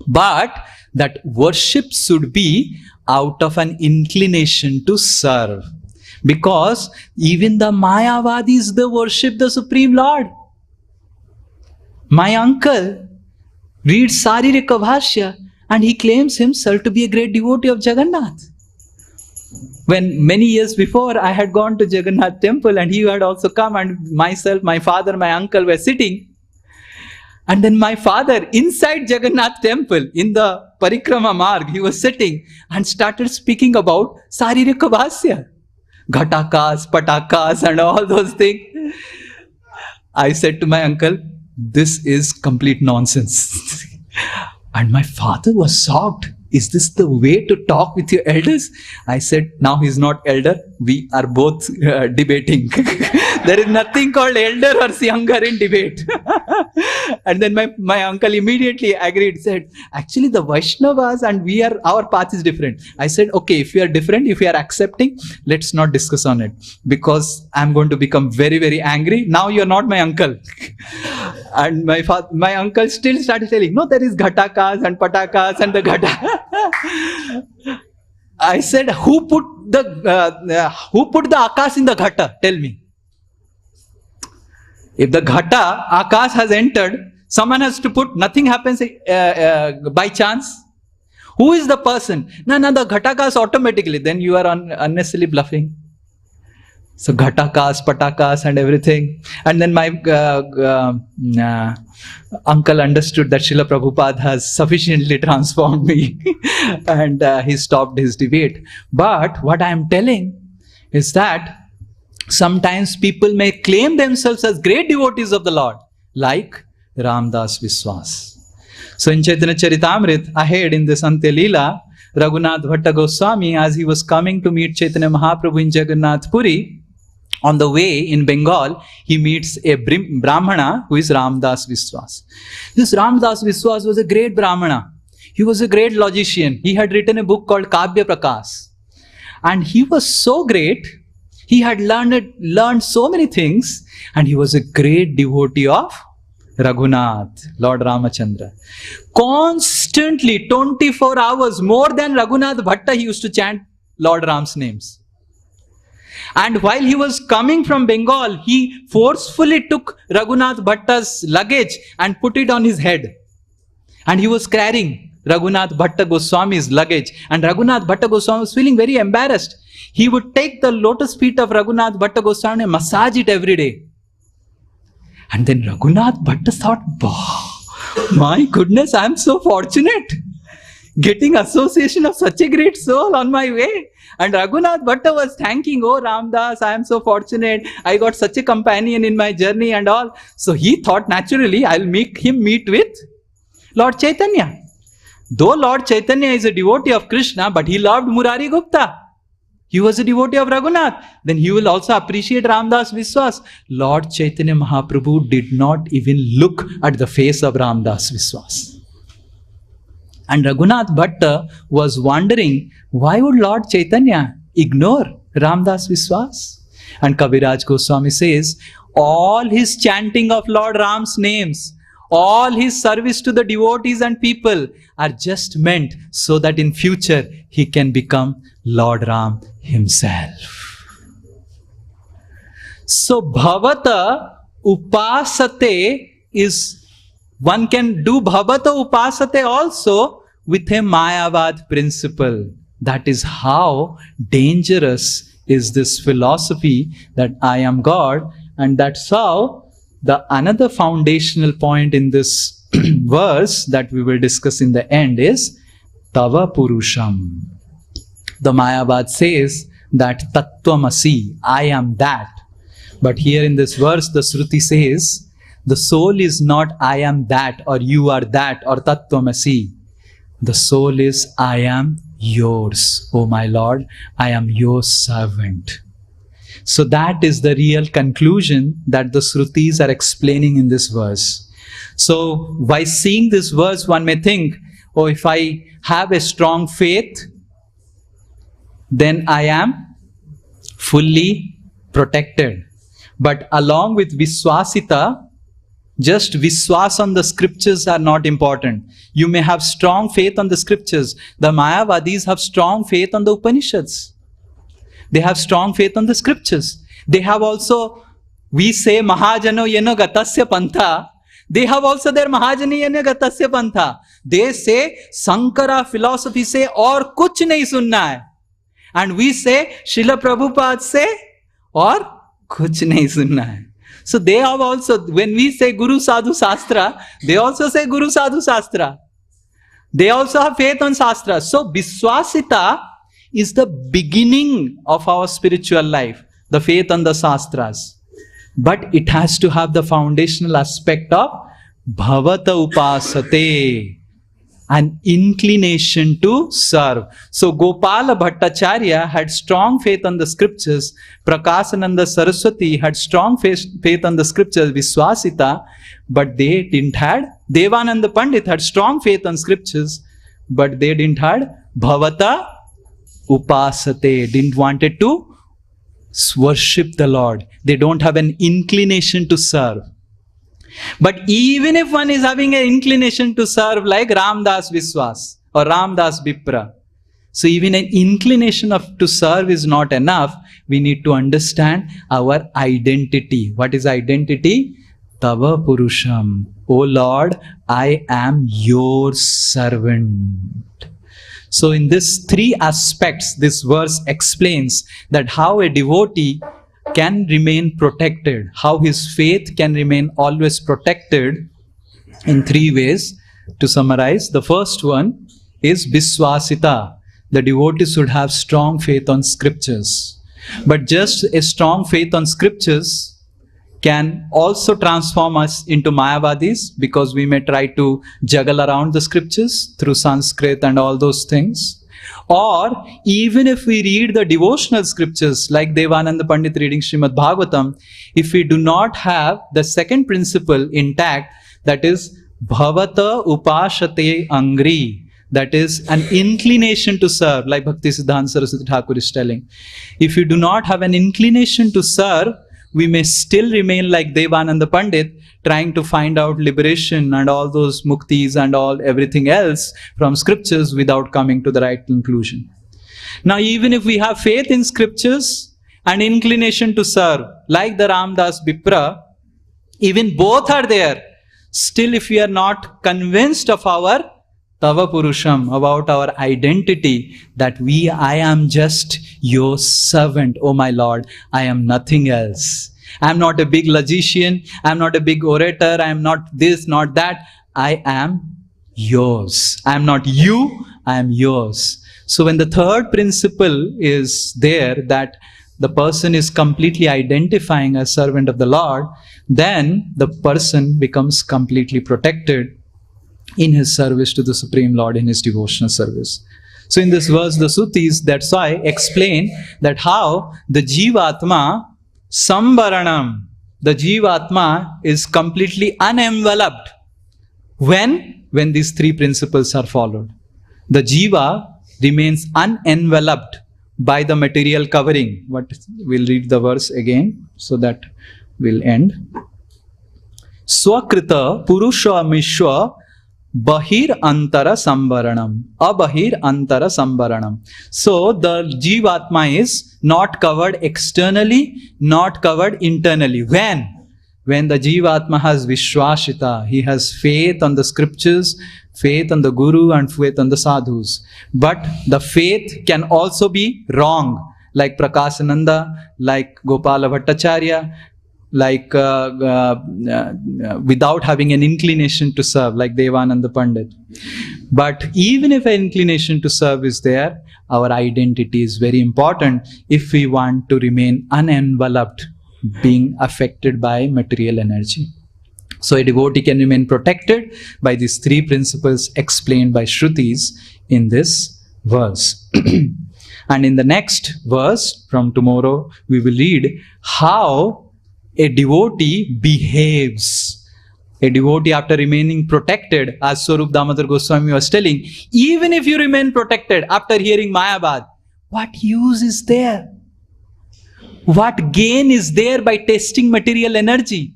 But that worship should be out of an inclination to serve, because even the Mayavadis, they worship the Supreme Lord. My uncle reads Saririka Bhashya and he claims himself to be a great devotee of Jagannath. When many years before I had gone to Jagannath temple and he had also come, and myself, my father, my uncle were sitting. And then my father inside Jagannath temple in the Parikrama Marg, he was sitting and started speaking about Saririka Bhashya, Ghatakas, Patakas and all those things. I said to my uncle, this is complete nonsense. And my father was shocked. Is this the way to talk with your elders? I said, now he's not elder. We are both debating. There is nothing called elder or younger in debate. And then my uncle immediately agreed, said, actually the Vaishnavas and our path is different. I said, okay, if you are different, if you are accepting, let's not discuss on it, because I'm going to become very, very angry. Now you're not my uncle. And my uncle still started telling, no, there is Ghatakas and Patakas and the Ghata. I said, who put the Akas in the Ghata? Tell me. If the Ghata, Akas has entered, someone has to put, nothing happens by chance. Who is the person? No, the Ghatakas automatically. Then you are unnecessarily bluffing. So Ghatakas, Patakas and everything. And then my uncle understood that Srila Prabhupada has sufficiently transformed me and he stopped his debate. But what I am telling is that sometimes people may claim themselves as great devotees of the Lord, like Ramdas Viswas. So in Chaitanya Charitamrita, ahead in this Antya Leela, Raghunath Bhatta Goswami, as he was coming to meet Chaitanya Mahaprabhu in Jagannath Puri, on the way in Bengal, he meets a Brahmana who is Ramdas Viswas. This Ramdas Viswas was a great Brahmana. He was a great logician. He had written a book called Kavya Prakas. And he was so great, he had learned so many things, and he was a great devotee of Raghunath, Lord Ramachandra. Constantly, 24 hours, more than Raghunath Bhatta, he used to chant Lord Ram's names. And while he was coming from Bengal, he forcefully took Raghunath Bhatta's luggage and put it on his head. And he was carrying Raghunath Bhatta Goswami's luggage. And Raghunath Bhatta Goswami was feeling very embarrassed. He would take the lotus feet of Raghunath Bhatta Goswami and massage it every day. And then Raghunath Bhatta thought, my goodness, I am so fortunate, getting association of such a great soul on my way. And Raghunath Bhatta was thanking, oh Ramdas, I am so fortunate, I got such a companion in my journey and all. So he thought, naturally, I'll make him meet with Lord Chaitanya. Though Lord Chaitanya is a devotee of Krishna, but he loved Murari Gupta. He was a devotee of Raghunath. Then he will also appreciate Ramdas Viswas. Lord Chaitanya Mahaprabhu did not even look at the face of Ramdas Viswas. And Raghunath Bhatta was wondering, why would Lord Chaitanya ignore Ramdas Viswas? And Kaviraj Goswami says, all his chanting of Lord Ram's names, all his service to the devotees and people are just meant so that in future he can become Lord Ram himself. So Bhavata Upasate is, one can do Bhavata Upasate also with a Mayavad principle. That is how dangerous is this philosophy that I am God, and that's how the another foundational point in this verse that we will discuss in the end is Tava Purusham. The Mayavad says that Tattvamasi, I am that. But here in this verse, the Shruti says, the soul is not I am that or you are that or Tattvamasi. The soul is I am yours, O my Lord, I am your servant. So that is the real conclusion that the Shrutis are explaining in this verse. So by seeing this verse, one may think, oh, if I have a strong faith, then I am fully protected. But along with Viswasita, just Viswas on the scriptures are not important. You may have strong faith on the scriptures. The Mayavadis have strong faith on the Upanishads. They have strong faith on the scriptures. They have also, we say Mahajano Yeno Gatasya Pantha. They have also their Mahajani Yeno Gatasya Pantha. They say Sankara philosophy say aur kuch nahi sunna hai. And we say Srila Prabhupada say aur kuch nahi sunna hai. So they have also, when we say Guru Sadhu Shastra, they also say Guru Sadhu Shastra. They also have faith on Shastra. So Viswasita is the beginning of our spiritual life, the faith on the Shastras. But it has to have the foundational aspect of Bhavata Upasate, an inclination to serve. So Gopala Bhattacharya had strong faith on the scriptures. Prakasananda Saraswati had strong faith on the scriptures, Viswasita, but they didn't had. Devananda Pandit had strong faith on scriptures, but they didn't had Bhavata Upasate, didn't wanted to worship the Lord. They don't have an inclination to serve. But even if one is having an inclination to serve like Ramdas Viswas or Ramdas Bipra, so even an inclination to serve is not enough. We need to understand our identity. What is identity? Tava Purusham. O Lord, I am your servant. So in these three aspects, this verse explains that how a devotee can remain protected, how his faith can remain always protected in three ways. To summarize, the first one is Viswasita. The devotee should have strong faith on scriptures. But just a strong faith on scriptures can also transform us into Mayavadis, because we may try to juggle around the scriptures through Sanskrit and all those things. Or even if we read the devotional scriptures like Devananda Pandit reading Srimad Bhagavatam, if we do not have the second principle intact, that is bhavata upashate angri, that is an inclination to serve, like Bhakti Siddhanta Saraswati Thakur is telling. If you do not have an inclination to serve, we may still remain like Devananda Pandit, trying to find out liberation and all those muktis and everything else from scriptures without coming to the right conclusion. Now, even if we have faith in scriptures and inclination to serve, like the Ramdas Bipra, even both are there. Still, if we are not convinced of our Tava Purusham, about our identity, that I am just your servant, oh my Lord, I am nothing else. I am not a big logician, I am not a big orator, I am not this, not that. I am yours. I am not you, I am yours. So when the third principle is there, that the person is completely identifying as servant of the Lord, then the person becomes completely protected in his service to the Supreme Lord, in his devotional service. So in this verse, the Suttis, that's why explain that how the Jivatma Sambaranam, the Jivatma is completely unenveloped when these three principles are followed. The Jiva remains unenveloped by the material covering. We'll read the verse again so that we'll end. Swakrita Purusha Mishwa Bahir Antara Sambaranam. Abahir Antara Sambaranam. So the Jivatma is not covered externally, not covered internally. When the Jivatma has Vishwashita, he has faith on the scriptures, faith on the Guru and faith on the sadhus. But the faith can also be wrong, like Prakasananda, like Gopala Bhattacharya, like without having an inclination to serve, like Devananda Pandit. But even if an inclination to serve is there, our identity is very important if we want to remain unenveloped, being affected by material energy. So a devotee can remain protected by these three principles explained by Shrutis in this verse. And in the next verse, from tomorrow, we will read how a devotee behaves. A devotee, after remaining protected, as Swarup Damodar Goswami was telling, even if you remain protected after hearing Mayabad, what use is there? What gain is there by tasting material energy?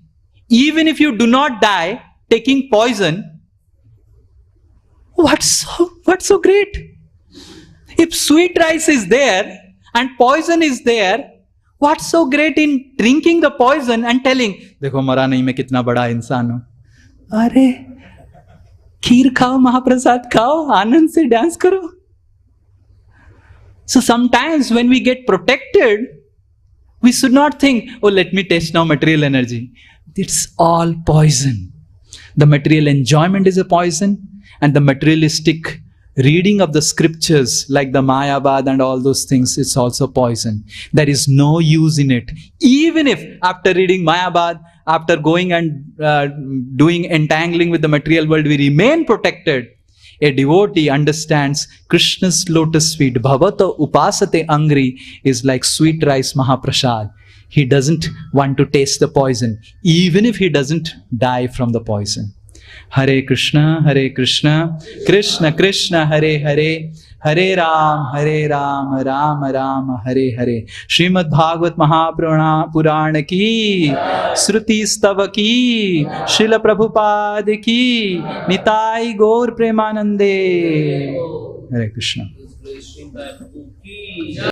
Even if you do not die taking poison, what's so great? If sweet rice is there and poison is there, what's so great in drinking the poison and telling, देखो मरा नहीं मैं कितना बड़ा इंसान हूं. अरे खीर खाओ, महाप्रसाद खाओ, आनंद से डांस करो. So sometimes when we get protected, we should not think, oh, let me taste now material energy. It's all poison. The material enjoyment is a poison, and the materialistic reading of the scriptures like the Mayabad and all those things, it's also poison. There is no use in it. Even if after reading Mayabad, after going and doing entangling with the material world, we remain protected, a devotee understands Krishna's lotus feet, bhavata upasate angri, is like sweet rice mahaprasad. He doesn't want to taste the poison, even if he doesn't die from the poison. Hare Krishna, Krishna Krishna, Hare Hare, Hare Ram, Ram Ram, Hare Hare. Srimad Bhagavat Mahapurana ki, Shruti Stava ki, Srila Prabhupada ki, Nitai Gaur Premanande. Hare Krishna.